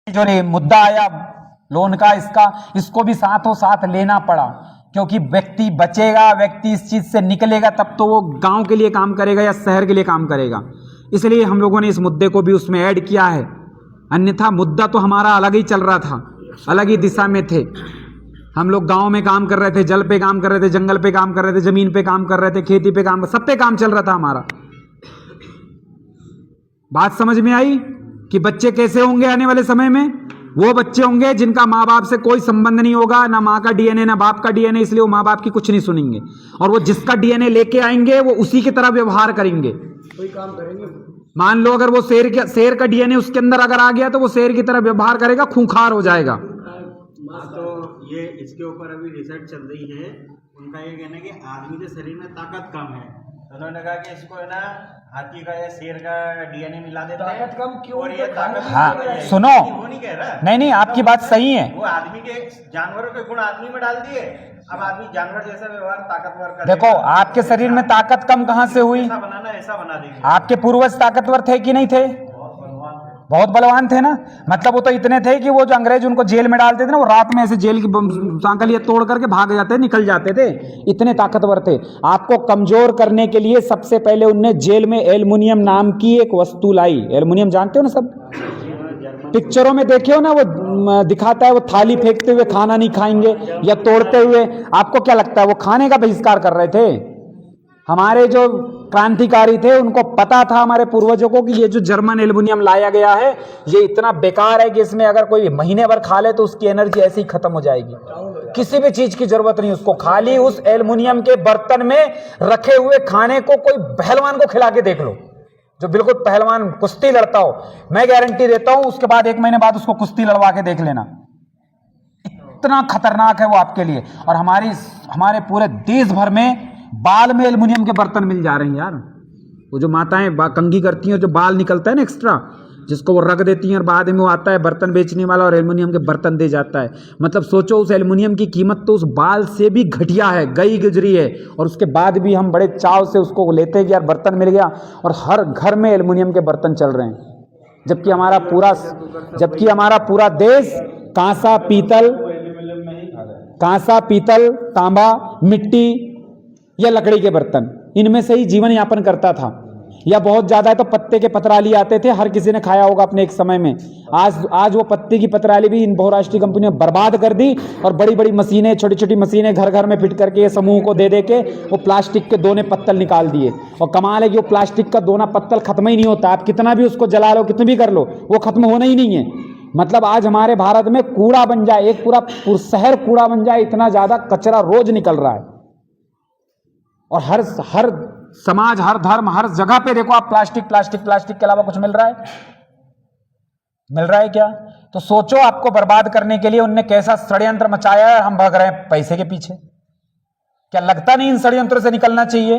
जो मुद्दा आया लोन का, इसको भी साथों साथ लेना पड़ा, क्योंकि व्यक्ति बचेगा, व्यक्ति इस चीज से निकलेगा तब तो वो गांव के लिए काम करेगा या शहर के लिए काम करेगा। इसलिए हम लोगों ने इस मुद्दे को भी उसमें ऐड किया है। अन्यथा मुद्दा तो हमारा अलग ही चल रहा था, अलग ही दिशा में थे। हम लोग गांव में काम कर रहे थे, जल पे काम कर रहे थे, जंगल पे काम कर रहे थे, जमीन पे काम कर रहे थे, खेती पे काम, सब पे काम चल रहा था हमारा। बात समझ में आई कि बच्चे कैसे होंगे आने वाले समय में? वो बच्चे होंगे जिनका माँ बाप से कोई संबंध नहीं होगा, ना माँ का डीएनए ना बाप का डीएनए, इसलिए वो माँ बाप की कुछ नहीं सुनेंगे। और वो जिसका डीएनए लेके आएंगे वो उसी की तरह व्यवहार करेंगे, कोई काम करेंगे। मान लो अगर वो शेर का डीएनए उसके अंदर अगर आ गया तो वो शेर की तरह व्यवहार करेगा, खूंखार हो जाएगा। तो ये इसके ऊपर अभी रिसर्च चल रही है। उनका ये कहना है कि आदमी के शरीर में ताकत कम है, तो उन्होंने कहा कि इसको है ना हाथी का या शेर का डीएनए मिला देते हैं। ताकत कम क्यों? और ये ताकत हाँ सुनो, वो नहीं कह रहा, नहीं आपकी बात सही है। वो आदमी के जानवरों के गुण आदमी में डाल दिए, अब आदमी जानवर जैसा व्यवहार ताकतवर कर। देखो आपके शरीर में ताकत कम कहाँ से हुई? ऐसा बनाना ऐसा बना देंगे। आपके पूर्वज ताकतवर थे कि नहीं थे? बहुत बलवान थे ना। मतलब वो तो इतने थे कि वो जो अंग्रेज उनको जेल में डालते थे ना, वो रात में ऐसे जेल की सांकलियां तोड़ करके भाग जाते, निकल जाते थे, इतने ताकतवर थे। आपको कमजोर करने के लिए सबसे पहले उनने जेल में एल्युमिनियम नाम की एक वस्तु लाई। एल्युमिनियम जानते हो ना सब, पिक्चरों में देखे हो ना, वो दिखाता है वो थाली फेंकते हुए खाना नहीं खाएंगे या तोड़ते हुए। आपको क्या लगता है वो खाने का बहिष्कार कर रहे थे? हमारे जो क्रांतिकारी थे उनको पता था, हमारे पूर्वजों को, कि ये जो जर्मन एल्युमिनियम लाया गया है ये इतना बेकार है कि इसमें अगर कोई महीने भर खा ले तो उसकी एनर्जी ऐसे ही खत्म हो जाएगी, किसी भी चीज की जरूरत नहीं उसको। खाली उस एल्युमिनियम के बर्तन में रखे हुए खाने को कोई पहलवान को खिला के देख लो, जो बिल्कुल पहलवान कुश्ती लड़ता हो, मैं गारंटी देता हूं उसके बाद 1 महीने बाद उसको कुश्ती लड़वा के देख लेना, इतना खतरनाक है वो आपके लिए। और हमारे पूरे देश भर में बाल में एल्युमिनियम के बर्तन मिल जा रहे हैं यार। वो जो माताएं कंघी करती हैं, जो बाल निकलता है ना एक्स्ट्रा, जिसको वो रख देती हैं और बाद में वो आता है बर्तन बेचने वाला और एल्युमिनियम के बर्तन दे जाता है। मतलब सोचो उस एल्युमिनियम की कीमत तो उस बाल से भी घटिया है, गई गुजरी है, और उसके बाद भी हम बड़े चाव से उसको लेते हैं कि यार बर्तन मिल गया, और हर घर में एल्युमिनियम के बर्तन चल रहे हैं। जबकि हमारा पूरा देश कांसा पीतल, तांबा, मिट्टी या लकड़ी के बर्तन, इनमें से ही जीवन यापन करता था। या बहुत ज्यादा है तो पत्ते के पतराली आते थे, हर किसी ने खाया होगा अपने एक समय में। आज वो पत्ते की पतराली भी इन बहुराष्ट्रीय कंपनियों ने बर्बाद कर दी, और बड़ी बड़ी मशीनें, छोटी छोटी मशीनें घर घर में फिट करके ये समूह को दे के वो प्लास्टिक के दोने पत्तल निकाल दिए। और कमाल है कि वो प्लास्टिक का दोना पत्तल खत्म ही नहीं होता, आप कितना भी उसको जला लो, कितना भी कर लो, वो खत्म होना ही नहीं है। मतलब आज हमारे भारत में कूड़ा बन जाए, एक पूरा शहर कूड़ा बन जाए, इतना ज्यादा कचरा रोज निकल रहा है। और हर समाज, हर धर्म, हर जगह पे देखो आप प्लास्टिक के अलावा कुछ मिल रहा है क्या? तो सोचो आपको बर्बाद करने के लिए उनने कैसा षड्यंत्र मचाया है, हम भाग रहे हैं पैसे के पीछे। क्या लगता नहीं इन षड्यंत्रों से निकलना चाहिए?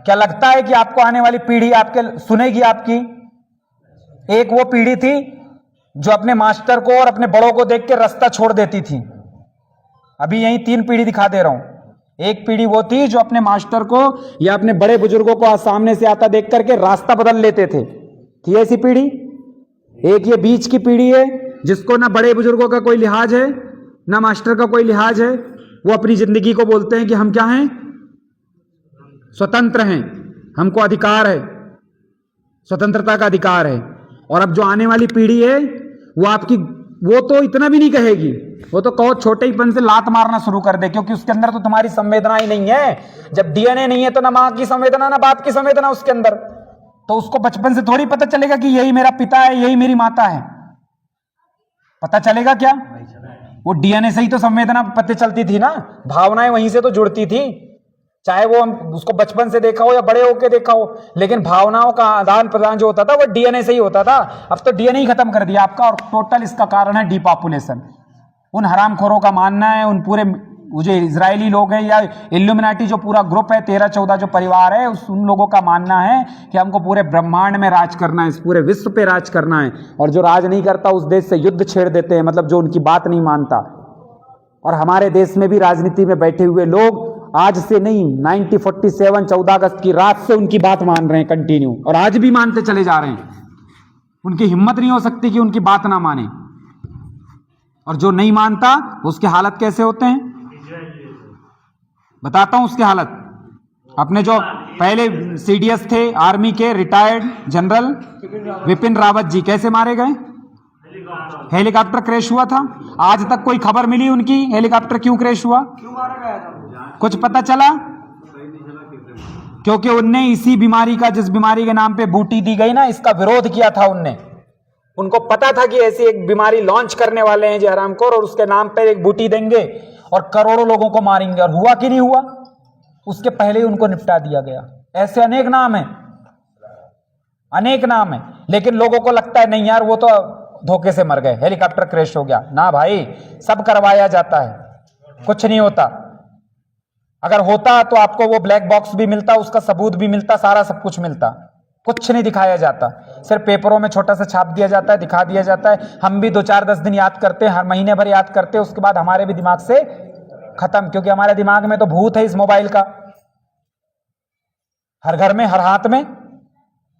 क्या लगता है कि आपको आने वाली पीढ़ी आपके सुनेगी आपकी? एक वो पीढ़ी थी जो अपने मास्टर को और अपने बड़ों को देख के रास्ता छोड़ देती थी। अभी यही 3 पीढ़ी दिखा दे रहा हूं। एक पीढ़ी वो थी जो अपने मास्टर को या अपने बड़े बुजुर्गों को सामने से आता देख करके रास्ता बदल लेते थे, थी ऐसी पीढ़ी। एक ये बीच की पीढ़ी है जिसको ना बड़े बुजुर्गों का कोई लिहाज है ना मास्टर का कोई लिहाज है। वो अपनी जिंदगी को बोलते हैं कि हम क्या हैं? स्वतंत्र हैं, हमको अधिकार है, स्वतंत्रता का अधिकार है। और अब जो आने वाली पीढ़ी है वो तो इतना भी नहीं कहेगी, वो तो कहो छोटे ही पन से लात मारना शुरू कर दे, क्योंकि उसके अंदर तो तुम्हारी संवेदना ही नहीं है। जब डीएनए नहीं है तो ना मां की संवेदना ना बाप की संवेदना उसके अंदर, तो उसको बचपन से थोड़ी पता चलेगा कि यही मेरा पिता है, यही मेरी माता है। पता चलेगा क्या? वो डीएनए से ही तो संवेदना पता चलती थी ना, भावनाएं वहीं से तो जुड़ती थी, चाहे वो हम उसको बचपन से देखा हो या बड़े होके देखा हो, लेकिन भावनाओं का आदान प्रदान जो होता था वो डीएनए से ही होता था। अब तो डीएनए ही खत्म कर दिया आपका, और टोटल इसका कारण है डिपॉपुलेशन। उन हरामखोरों का मानना है, उन पूरे जो इजरायली लोग हैं या इल्यूमिनाटी जो पूरा ग्रुप है, 13-14 जो परिवार है, उन लोगों का मानना है कि हमको पूरे ब्रह्मांड में राज करना है, इस पूरे विश्व पे राज करना है, और जो राज नहीं करता उस देश से युद्ध छेड़ देते हैं, मतलब जो उनकी बात नहीं मानता। और हमारे देश में भी राजनीति में बैठे हुए लोग आज से नहीं, 1947 14 अगस्त की रात से उनकी बात मान रहे हैं कंटिन्यू, और आज भी मानते चले जा रहे हैं। उनकी हिम्मत नहीं हो सकती कि उनकी बात ना माने, और जो नहीं मानता उसकी हालत कैसे होते हैं बताता हूं उसकी हालत। अपने जो पहले सीडीएस थे आर्मी के रिटायर्ड जनरल विपिन रावत जी कैसे मारे गए? हेलीकॉप्टर क्रैश हुआ था। आज तक कोई खबर मिली उनकी हेलीकॉप्टर क्यों क्रैश हुआ? क्यों मारा गया था? कुछ पता चला? क्योंकि उनने इसी बीमारी का, जिस बीमारी के नाम पे बूटी दी गई ना, इसका विरोध किया था उनने। उनको पता था कि ऐसी एक बीमारी लॉन्च करने वाले हैं जी हरामखोर, और उसके नाम पे एक बूटी देंगे और करोड़ों लोगों को मारेंगे। और हुआ कि नहीं हुआ? उसके पहले ही उनको निपटा दिया गया। ऐसे अनेक नाम है, अनेक नाम है, लेकिन लोगों को लगता है नहीं यार वो तो धोखे से मर गए, हेलीकॉप्टर क्रैश हो गया। ना भाई, सब करवाया जाता है, कुछ नहीं होता। अगर होता तो आपको वो ब्लैक बॉक्स भी मिलता, उसका सबूत भी मिलता, सारा सब कुछ मिलता। कुछ नहीं दिखाया जाता, सिर्फ पेपरों में छोटा सा छाप दिया जाता है, दिखा दिया जाता है। हम भी 2-4-10 दिन याद करते हैं, हर महीने भर याद करते हैं, उसके बाद हमारे भी दिमाग से खत्म, क्योंकि हमारे दिमाग में तो भूत है इस मोबाइल का, हर घर में, हर हाथ में।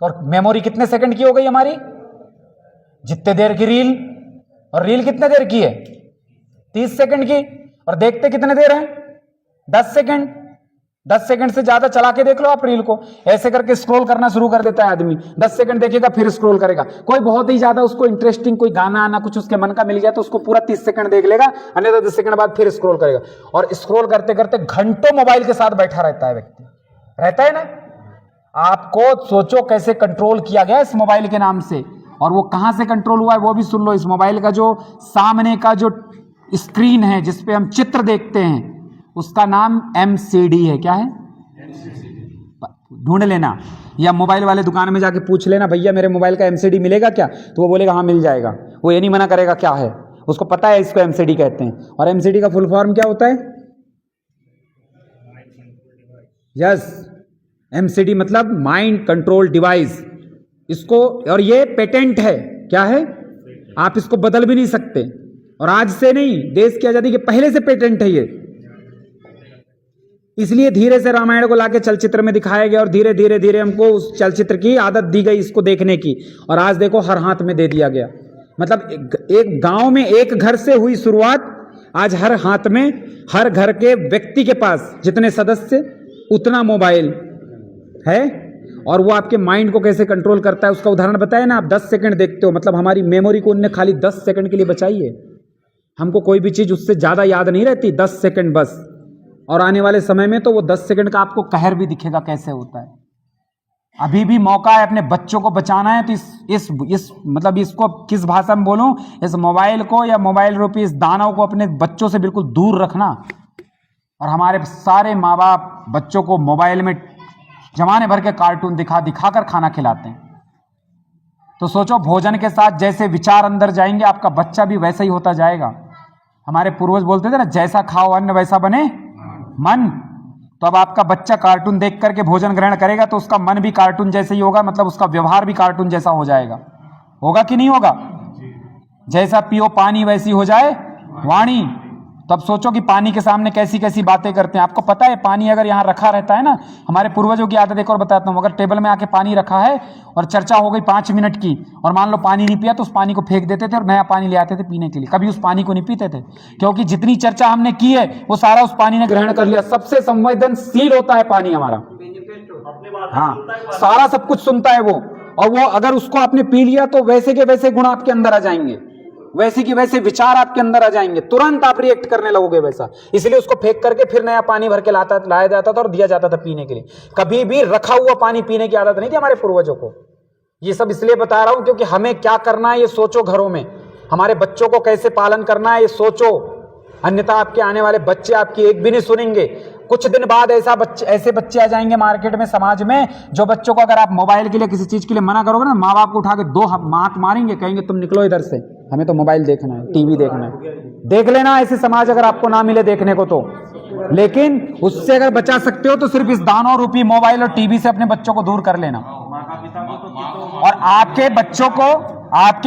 और मेमोरी कितने सेकंड की हो गई हमारी? जितने देर की रील, और रील कितने देर की है? 30 सेकंड की, और देखते कितने देर है? 10 सेकंड। 10 सेकंड से ज्यादा चला के देख लो आप रील को, ऐसे करके स्क्रॉल करना शुरू कर देता है आदमी। 10 सेकंड देखेगा फिर स्क्रॉल करेगा। कोई बहुत ही ज्यादा उसको इंटरेस्टिंग कोई गाना आना कुछ उसके मन का मिल गया तो उसको पूरा 30 सेकंड देख लेगा, अन्यथा 10 सेकंड बाद फिर स्क्रॉल करेगा। और स्क्रॉल करते करते घंटों मोबाइल के साथ बैठा रहता है व्यक्ति, रहता है ना। आपको सोचो कैसे कंट्रोल किया गया इस मोबाइल के नाम से, और वो कहां से कंट्रोल हुआ है वो भी सुन लो। इस मोबाइल का जो सामने का जो स्क्रीन है जिसपे हम चित्र देखते हैं, उसका नाम MCD है। क्या है? ढूंढ लेना, या मोबाइल वाले दुकान में जाके पूछ लेना, भैया मेरे मोबाइल का MCD मिलेगा क्या? तो वो बोलेगा हाँ मिल जाएगा, वो ये नहीं मना करेगा क्या है, उसको पता है इसको MCD कहते हैं। और MCD का फुल फॉर्म क्या होता है? यस, MCD मतलब माइंड कंट्रोल डिवाइस। इसको, और ये पेटेंट है। क्या है? आप इसको बदल भी नहीं सकते, और आज से नहीं, देश की आजादी के पहले से पेटेंट है ये। इसलिए धीरे से रामायण को लाके चलचित्र में दिखाया गया, और धीरे धीरे धीरे हमको उस चलचित्र की आदत दी गई इसको देखने की, और आज देखो हर हाथ में दे दिया गया। मतलब एक गांव में एक घर से हुई शुरुआत, आज हर हाथ में, हर घर के व्यक्ति के पास जितने सदस्य उतना मोबाइल है। और वो आपके माइंड को कैसे कंट्रोल करता है उसका उदाहरण बताया ना। आप 10 सेकंड देखते हो, मतलब हमारी मेमोरी को उनने खाली 10 सेकंड के लिए बचाई है। हमको कोई भी चीज उससे ज्यादा याद नहीं रहती, 10 सेकंड बस। और आने वाले समय में तो वो 10 सेकंड का आपको कहर भी दिखेगा कैसे होता है। अभी भी मौका है अपने बच्चों को बचाना है, तो इस मतलब इसको किस भाषा में बोलूं, इस मोबाइल को या मोबाइल रूपी इस दानव को अपने बच्चों से बिल्कुल दूर रखना। और हमारे सारे माँ बाप बच्चों को मोबाइल में जमाने भर के कार्टून दिखा कर खाना खिलाते हैं। तो सोचो, भोजन के साथ जैसे विचार अंदर जाएंगे, आपका बच्चा भी वैसा ही होता जाएगा। हमारे पूर्वज बोलते थे ना, जैसा खाओ अन्न वैसा बने मन। तो अब आपका बच्चा कार्टून देख करके भोजन ग्रहण करेगा तो उसका मन भी कार्टून जैसे ही होगा, मतलब उसका व्यवहार भी कार्टून जैसा हो जाएगा। होगा कि नहीं होगा? जैसा पियो पानी वैसी हो जाए वाणी। तब सोचो कि पानी के सामने कैसी कैसी बातें करते हैं। आपको पता है, पानी अगर यहाँ रखा रहता है ना, हमारे पूर्वजों की आदत एक और बताता हूँ, अगर टेबल में आके पानी रखा है और चर्चा हो गई 5 मिनट की, और मान लो पानी नहीं पिया, तो उस पानी को फेंक देते थे और नया पानी ले आते थे पीने के लिए। कभी उस पानी को नहीं पीते थे, क्योंकि जितनी चर्चा हमने की है वो सारा उस पानी ने ग्रहण कर लिया। सबसे संवेदनशील होता है पानी हमारा, हाँ, सारा सब कुछ सुनता है वो। और वो अगर उसको आपने पी लिया तो वैसे के वैसे गुण आपके अंदर आ जाएंगे, वैसे के वैसे विचार आपके अंदर आ जाएंगे, तुरंत आप रिएक्ट करने लगोगे वैसा। इसलिए उसको फेंक करके फिर नया पानी भर के लाया जाता था और दिया जाता था पीने के लिए। कभी भी रखा हुआ पानी पीने की आदत नहीं थी हमारे पूर्वजों को। ये सब इसलिए बता रहा हूं क्योंकि हमें क्या करना है ये सोचो, घरों में हमारे बच्चों को कैसे पालन करना है ये सोचो, अन्यथा आपके आने वाले बच्चे आपकी एक भी नहीं सुनेंगे। कुछ दिन बाद ऐसे बच्चे आ जाएंगे मार्केट में, समाज में, जो बच्चों को अगर आप मोबाइल के लिए किसी चीज के लिए मना करोगे ना, माँ बाप को उठा के 2 हाथ मारेंगे, कहेंगे तुम निकलो इधर से, हमें तो मोबाइल देखना है, टीवी देखना है। देख लेना ऐसे समाज अगर आपको ना मिले देखने को तो। लेकिन उससे अगर बचा सकते हो तो सिर्फ इस दानव रूपी मोबाइल और टीवी से अपने बच्चों को दूर कर लेना। और आपके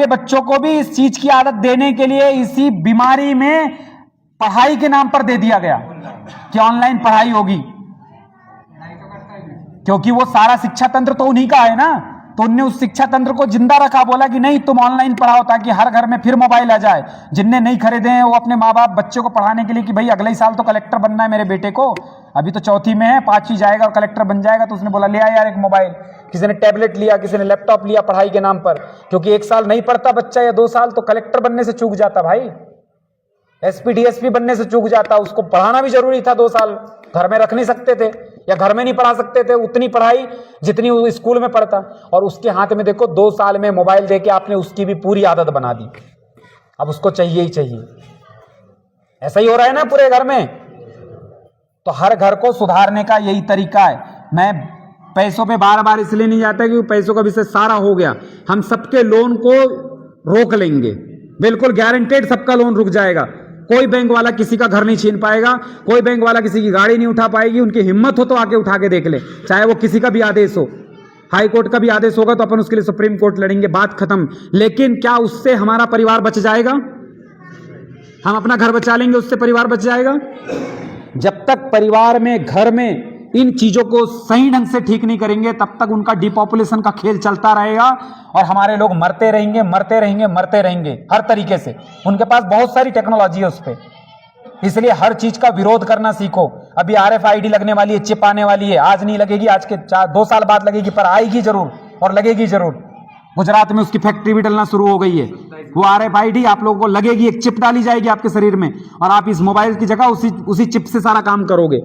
बच्चों को भी इस चीज की आदत देने के लिए इसी बीमारी में पढ़ाई के नाम पर दे दिया गया कि ऑनलाइन पढ़ाई होगी, क्योंकि वो सारा शिक्षा तंत्र तो उन्हीं का है ना। तो उनने उस शिक्षा तंत्र को जिंदा रखा, बोला कि नहीं तुम ऑनलाइन पढ़ाओ ताकि हर घर में फिर मोबाइल आ जाए। जिनने नहीं खरीदे हैं वो अपने माँ बाप बच्चे को पढ़ाने के लिए कि भाई अगले ही साल तो कलेक्टर बनना है मेरे बेटे को, अभी तो चौथी में है, 5वीं जाएगा और कलेक्टर बन जाएगा, तो उसने बोला ले आ यार एक मोबाइल। किसी ने टैबलेट लिया, किसी ने लैपटॉप लिया पढ़ाई के नाम पर, क्योंकि 1 साल नहीं पढ़ता बच्चा या 2 साल तो कलेक्टर बनने से चूक जाता भाई, एसपी डीएसपी बनने से चूक जाता। उसको पढ़ाना भी जरूरी था, 2 साल घर में रख नहीं सकते थे या घर में नहीं पढ़ा सकते थे उतनी पढ़ाई जितनी वो स्कूल में पढ़ता। और उसके हाथ में देखो 2 साल में मोबाइल देके आपने उसकी भी पूरी आदत बना दी, अब उसको चाहिए ही चाहिए। ऐसा ही हो रहा है ना पूरे घर में। तो हर घर को सुधारने का यही तरीका है। मैं पैसों पे बार बार इसलिए नहीं जाता क्योंकि पैसों का विषय सारा हो गया। हम सबके लोन को रोक लेंगे, बिल्कुल गारंटेड सबका लोन रुक जाएगा। कोई बैंक वाला किसी का घर नहीं छीन पाएगा, कोई बैंक वाला किसी की गाड़ी नहीं उठा पाएगी। उनकी हिम्मत हो तो आके उठा के देख ले, चाहे वो किसी का भी आदेश हो, हाई कोर्ट का भी आदेश होगा तो अपन उसके लिए सुप्रीम कोर्ट लड़ेंगे, बात खत्म। लेकिन क्या उससे हमारा परिवार बच जाएगा? हम अपना घर बचा लेंगे, उससे परिवार बच जाएगा? जब तक परिवार में, घर में इन चीजों को सही ढंग से ठीक नहीं करेंगे तब तक उनका डिपॉपुलेशन का खेल चलता रहेगा और हमारे लोग मरते रहेंगे, मरते रहेंगे, मरते रहेंगे हर तरीके से। उनके पास बहुत सारी टेक्नोलॉजी है उस पर, इसलिए हर चीज का विरोध करना सीखो। अभी RFID लगने वाली है, चिप आने वाली है, आज नहीं लगेगी, आज के 2 साल बाद लगेगी, पर आएगी जरूर और लगेगी जरूर। गुजरात में उसकी फैक्ट्री भी डलना शुरू हो गई है। वो RFID आप लोगों को लगेगी, एक चिप डाली जाएगी आपके शरीर में और आप इस मोबाइल की जगह उसी चिप से सारा काम करोगे।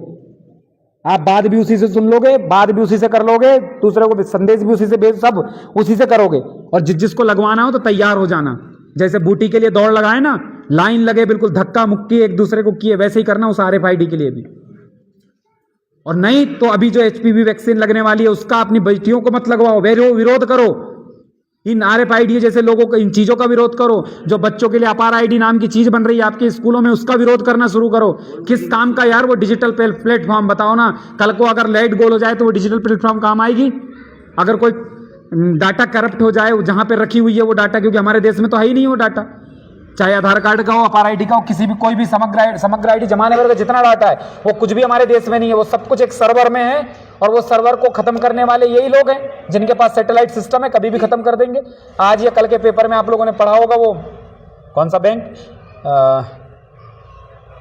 आप बात भी उसी से सुन लोगे, बात भी उसी से कर लोगे, दूसरे को संदेश भी उसी से भेज, सब उसी से करोगे। और जिसको लगवाना हो तो तैयार हो जाना, जैसे बूटी के लिए दौड़ लगाए ना, लाइन लगे, बिल्कुल धक्का मुक्की एक दूसरे को किए, वैसे ही करना उस RFID के लिए भी। और नहीं तो अभी जो HPV वैक्सीन लगने वाली है उसका अपनी बेटियों को मत लगवाओ, विरोध करो। इन RFID जैसे लोगों को, इन चीजों का विरोध करो। जो बच्चों के लिए अपार ID नाम की चीज बन रही है आपके स्कूलों में, उसका विरोध करना शुरू करो। किस काम का यार वो डिजिटल प्लेटफॉर्म? बताओ ना, कल को अगर लाइट गोल हो जाए तो वो डिजिटल प्लेटफॉर्म काम आएगी? अगर कोई डाटा करप्ट हो जाए, जहां पे रखी हुई है वो डाटा, क्योंकि हमारे देश में तो है ही नहीं वो डाटा, चाहे आधार कार्ड का हो, अपार ID का हो, किसी भी कोई भी समग्र ID जमाने भर का जितना डाटा है वो कुछ भी हमारे देश में नहीं है। वो सब कुछ एक सर्वर में है और वो सर्वर को खत्म करने वाले यही लोग हैं जिनके पास सैटेलाइट सिस्टम है, कभी भी खत्म कर देंगे। आज या कल के पेपर में आप लोगों ने पढ़ा होगा, वो कौन सा बैंक,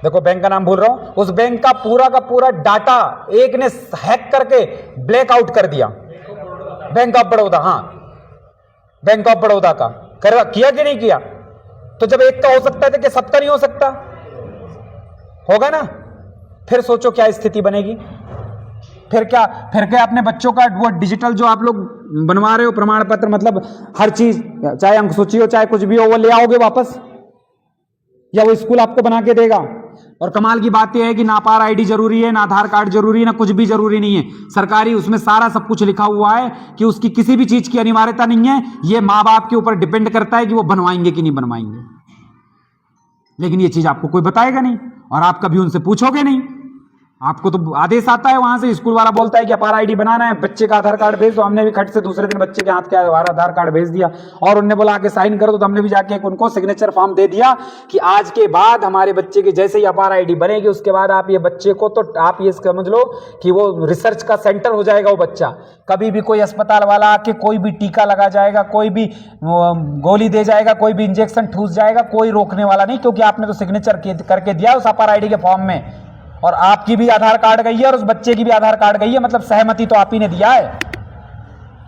देखो बैंक का नाम भूल रहा हूं, उस बैंक का पूरा डाटा एक ने हैक करके ब्लैकआउट कर दिया। बैंक ऑफ बड़ौदा, हाँ बैंक ऑफ बड़ौदा का किया कि नहीं किया? तो जब एक का हो सकता है तो क्या सबका नहीं हो सकता? होगा ना। फिर सोचो क्या स्थिति बनेगी। फिर क्या अपने बच्चों का वो डिजिटल जो आप लोग बनवा रहे हो प्रमाण पत्र, मतलब हर चीज, चाहे अंक सूची हो चाहे कुछ भी हो, वो ले आओगे वापस या वो स्कूल आपको बना के देगा? और कमाल की बात यह है कि ना अपार ID जरूरी है, ना आधार कार्ड जरूरी है, ना कुछ भी जरूरी नहीं है। सरकारी उसमें सारा सब कुछ लिखा हुआ है कि उसकी किसी भी चीज की अनिवार्यता नहीं है। ये माँ बाप के ऊपर डिपेंड करता है कि वो बनवाएंगे कि नहीं बनवाएंगे। लेकिन ये चीज आपको कोई बताएगा नहीं और आप कभी उनसे पूछोगे नहीं। आपको तो आदेश आता है वहां से, स्कूल वाला बोलता है कि अपार ID बनाना है, बच्चे का आधार कार्ड भेज दो। हमने भी खट से दूसरे दिन बच्चे के हाथ के आधार कार्ड भेज दिया और उन्होंने बोला आके साइन कर दो, तो हमने भी जाके उनको सिग्नेचर फॉर्म दे दिया कि आज के बाद हमारे बच्चे की जैसे ही अपार ID बनेगी उसके बाद आप ये बच्चे को, तो आप ये समझ लो कि वो रिसर्च का सेंटर हो जाएगा वो बच्चा। कभी भी कोई अस्पताल वाला आके कोई भी टीका लगा जाएगा, कोई भी गोली दे जाएगा, कोई भी इंजेक्शन ठूस जाएगा, कोई रोकने वाला नहीं, क्योंकि आपने तो सिग्नेचर करके दिया उस अपार ID के फॉर्म में। और आपकी भी आधार कार्ड गई है और उस बच्चे की भी आधार कार्ड गई है, मतलब सहमति तो आप ही ने दिया है।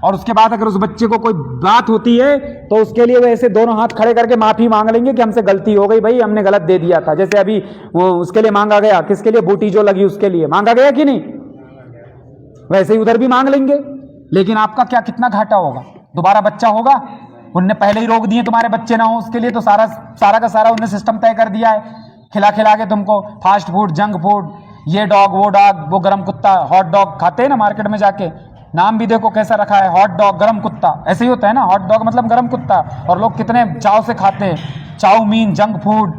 और उसके बाद अगर उस बच्चे को कोई बात होती है तो उसके लिए वो ऐसे दोनों हाथ खड़े करके माफी मांग लेंगे कि हमसे गलती हो गई भाई, हमने गलत दे दिया था। जैसे अभी वो उसके लिए मांगा गया, किसके लिए? बूटी जो लगी उसके लिए मांगा गया कि नहीं? वैसे ही उधर भी मांग लेंगे। लेकिन आपका क्या, कितना घाटा होगा? दोबारा बच्चा होगा? उनने पहले ही रोक दिए तुम्हारे बच्चे ना हो, उसके लिए तो सारा का सारा उन्होंने सिस्टम तय कर दिया है। खिला के तुमको फास्ट फूड, जंक फूड, ये डॉग, वो गरम कुत्ता, हॉट डॉग खाते हैं ना मार्केट में जाके, नाम भी देखो कैसा रखा है, हॉट डॉग, गरम कुत्ता। ऐसे ही होता है ना, हॉट डॉग मतलब गरम कुत्ता, और लोग कितने चाव से खाते हैं। चाउमीन, जंक फूड,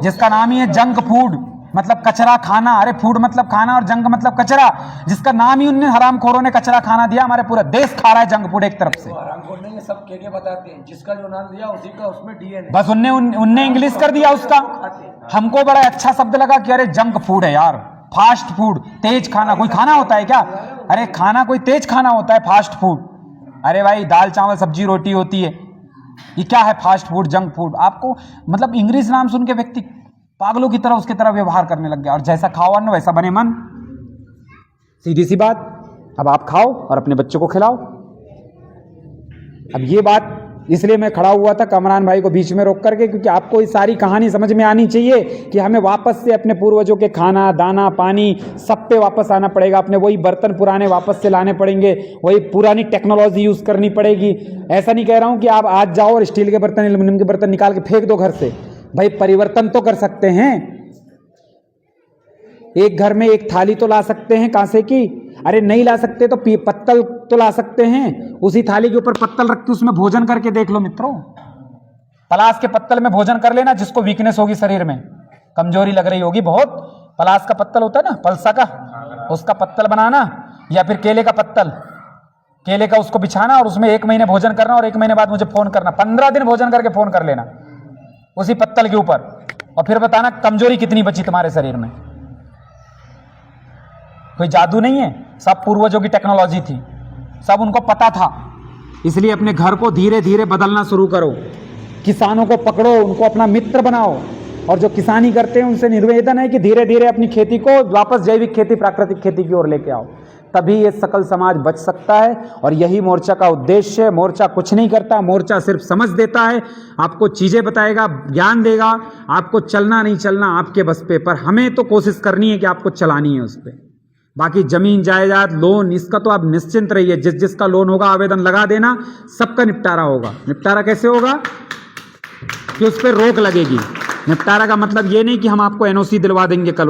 जिसका नाम ही है जंक फूड, मतलब कचरा खाना। अरे फूड मतलब खाना और जंक मतलब कचरा, जिसका नाम ही उनने हरामखोरों ने कचरा खाना दिया। हमारे पूरा देश खा रहा है जंक फूड एक तरफ से। हरामखोर नहीं, ये सब के बताते हैं, जिसका जो नाम दिया उसी का उसमें DNA। बस उनने इंग्लिश कर दिया उसका। हमको बड़ा अच्छा शब्द लगा कि अरे जंक फूड है यार, फास्ट फूड, तेज खाना, कोई खाना होता है क्या? अरे खाना कोई तेज खाना होता है? फास्ट फूड, अरे भाई दाल चावल सब्जी रोटी होती है, ये क्या है? Fast food, junk food. आपको मतलब इंग्लिश नाम सुन के व्यक्ति पागलों की तरह उसकी तरह व्यवहार करने लग गया, और जैसा खाओ अन्न वैसा बने मन, सीधी सी बात। अब आप खाओ और अपने बच्चों को खिलाओ। अब ये बात इसलिए मैं खड़ा हुआ था कमरान भाई को बीच में रोक करके, क्योंकि आपको ये सारी कहानी समझ में आनी चाहिए कि हमें वापस से अपने पूर्वजों के खाना दाना पानी सब पे वापस आना पड़ेगा, अपने वही बर्तन पुराने वापस से लाने पड़ेंगे, वही पुरानी टेक्नोलॉजी यूज़ करनी पड़ेगी। ऐसा नहीं कह रहा हूँ कि आप आज जाओ और स्टील के बर्तन एल्यूमिनियम के बर्तन निकाल के फेंक दो घर से, भाई परिवर्तन तो कर सकते हैं। एक घर में एक थाली तो ला सकते हैं कांसे की, अरे नहीं ला सकते तो पत्तल तो ला सकते हैं, उसी थाली के ऊपर पत्तल रख के उसमें भोजन करके देख लो मित्रों। पलास के पत्तल में भोजन कर लेना, जिसको वीकनेस होगी शरीर में, कमजोरी लग रही होगी बहुत, पलास का पत्तल होता है ना, पलसा का, उसका पत्तल बनाना, या फिर केले का पत्तल, केले का उसको बिछाना और उसमें 1 महीने भोजन करना, और 1 महीने बाद मुझे फोन करना, 15 दिन भोजन करके फोन कर लेना उसी पत्तल के ऊपर, और फिर बताना कमजोरी कितनी बची तुम्हारे शरीर में। कोई जादू नहीं है, सब पूर्वजों की टेक्नोलॉजी थी, सब उनको पता था। इसलिए अपने घर को धीरे धीरे बदलना शुरू करो, किसानों को पकड़ो, उनको अपना मित्र बनाओ, और जो किसानी करते हैं उनसे निवेदन है कि धीरे धीरे अपनी खेती को वापस जैविक खेती प्राकृतिक खेती की ओर लेके आओ, तभी ये सकल समाज बच सकता है। और यही मोर्चा का उद्देश्य है। मोर्चा कुछ नहीं करता, मोर्चा सिर्फ समझ देता है, आपको चीजें बताएगा, ज्ञान देगा, आपको चलना नहीं चलना आपके बस पे, पर हमें तो कोशिश करनी है कि आपको चलानी है उस पर। बाकी जमीन जायदाद लोन इसका तो आप निश्चिंत रहिए, जिस जिसका लोन होगा आवेदन लगा देना, सबका निपटारा होगा। निपटारा कैसे होगा कि उस पर रोक लगेगी। निपटारा का मतलब ये नहीं कि हम आपको एनओसी दिलवा देंगे कल।